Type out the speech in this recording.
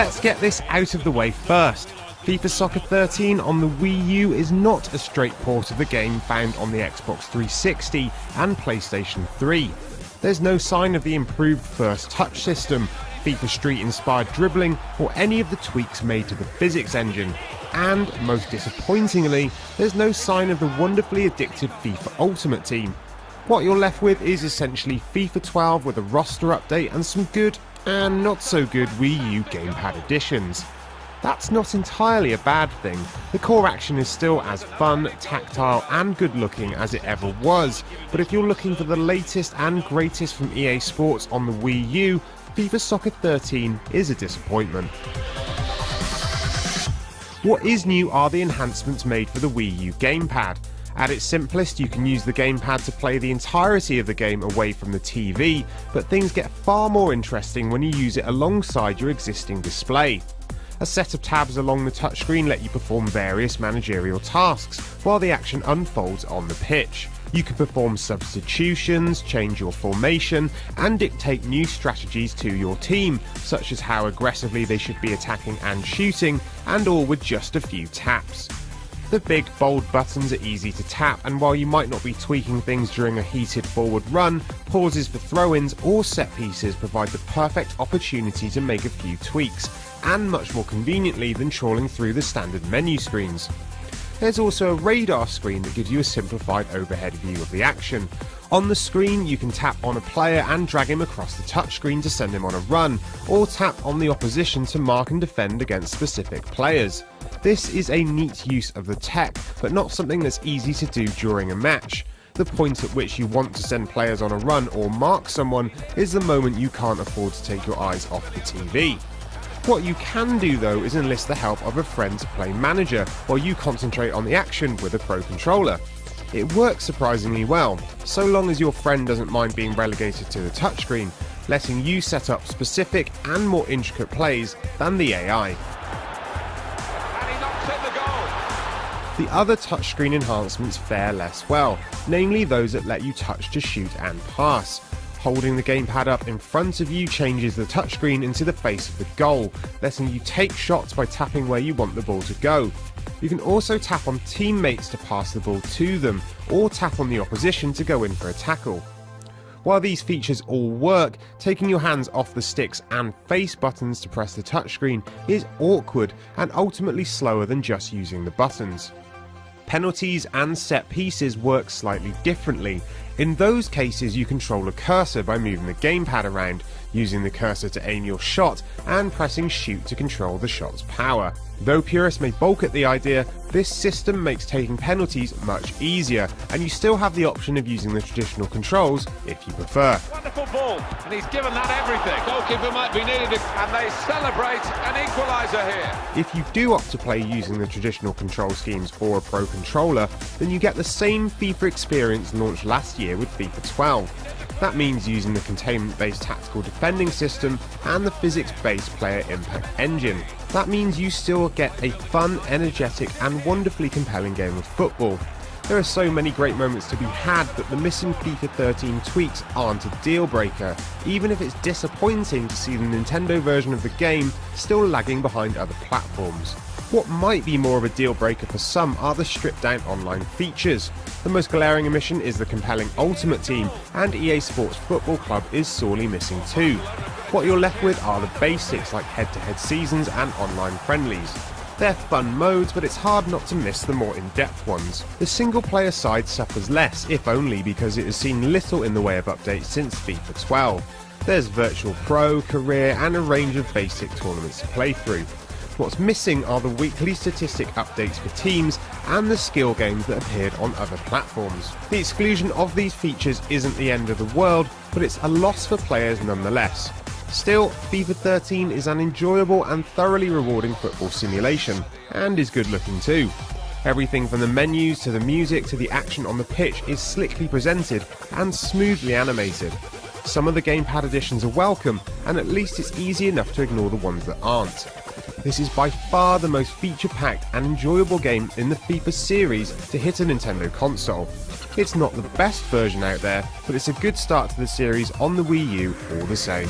Let's get this out of the way first. FIFA Soccer 13 on the Wii U is not a straight port of the game found on the Xbox 360 and PlayStation 3. There's no sign of the improved first touch system, FIFA Street-inspired dribbling, or any of the tweaks made to the physics engine. And, most disappointingly, there's no sign of the wonderfully addictive FIFA Ultimate Team. What you're left with is essentially FIFA 12 with a roster update and some good and not so good Wii U gamepad additions. That's not entirely a bad thing. The core action is still as fun, tactile and good looking as it ever was, but if you're looking for the latest and greatest from EA Sports on the Wii U, FIFA Soccer 13 is a disappointment. What is new are the enhancements made for the Wii U gamepad. At its simplest, you can use the gamepad to play the entirety of the game away from the TV, but things get far more interesting when you use it alongside your existing display. A set of tabs along the touchscreen let you perform various managerial tasks while the action unfolds on the pitch. You can perform substitutions, change your formation, and dictate new strategies to your team, such as how aggressively they should be attacking and shooting, and all with just a few taps. The big, bold buttons are easy to tap, and while you might not be tweaking things during a heated forward run, pauses for throw-ins or set pieces provide the perfect opportunity to make a few tweaks, and much more conveniently than trawling through the standard menu screens. There's also a radar screen that gives you a simplified overhead view of the action. On the screen, you can tap on a player and drag him across the touchscreen to send him on a run, or tap on the opposition to mark and defend against specific players. This is a neat use of the tech, but not something that's easy to do during a match. The point at which you want to send players on a run or mark someone is the moment you can't afford to take your eyes off the TV. What you can do though is enlist the help of a friend to play manager while you concentrate on the action with a Pro Controller. It works surprisingly well, so long as your friend doesn't mind being relegated to the touchscreen, letting you set up specific and more intricate plays than the AI. The other touchscreen enhancements fare less well, namely those that let you touch to shoot and pass. Holding the gamepad up in front of you changes the touchscreen into the face of the goal, letting you take shots by tapping where you want the ball to go. You can also tap on teammates to pass the ball to them, or tap on the opposition to go in for a tackle. While these features all work, taking your hands off the sticks and face buttons to press the touchscreen is awkward and ultimately slower than just using the buttons. Penalties and set pieces work slightly differently. In those cases, you control a cursor by moving the gamepad around, using the cursor to aim your shot, and pressing shoot to control the shot's power. Though purists may balk at the idea, this system makes taking penalties much easier, and you still have the option of using the traditional controls if you prefer. Wonderful ball, and he's given that everything. Goalkeeper might be needed, and they celebrate an equaliser here. If you do opt to play using the traditional control schemes or a Pro Controller, then you get the same FIFA experience launched last year with FIFA 12. That means using the containment-based tactical defending system and the physics-based player impact engine. That means you still get a fun, energetic and wonderfully compelling game of football. There are so many great moments to be had that the missing FIFA 13 tweaks aren't a deal breaker, even if it's disappointing to see the Nintendo version of the game still lagging behind other platforms. What might be more of a deal breaker for some are the stripped down online features. The most glaring omission is the compelling Ultimate Team, and EA Sports Football Club is sorely missing too. What you're left with are the basics like head-to-head seasons and online friendlies. They're fun modes, but it's hard not to miss the more in-depth ones. The single-player side suffers less, if only because it has seen little in the way of updates since FIFA 12. There's Virtual Pro, Career, and a range of basic tournaments to play through. What's missing are the weekly statistic updates for teams and the skill games that appeared on other platforms. The exclusion of these features isn't the end of the world, but it's a loss for players nonetheless. Still, FIFA 13 is an enjoyable and thoroughly rewarding football simulation, and is good looking too. Everything from the menus to the music to the action on the pitch is slickly presented and smoothly animated. Some of the gamepad additions are welcome, and at least it's easy enough to ignore the ones that aren't. This is by far the most feature-packed and enjoyable game in the FIFA series to hit a Nintendo console. It's not the best version out there, but it's a good start to the series on the Wii U all the same.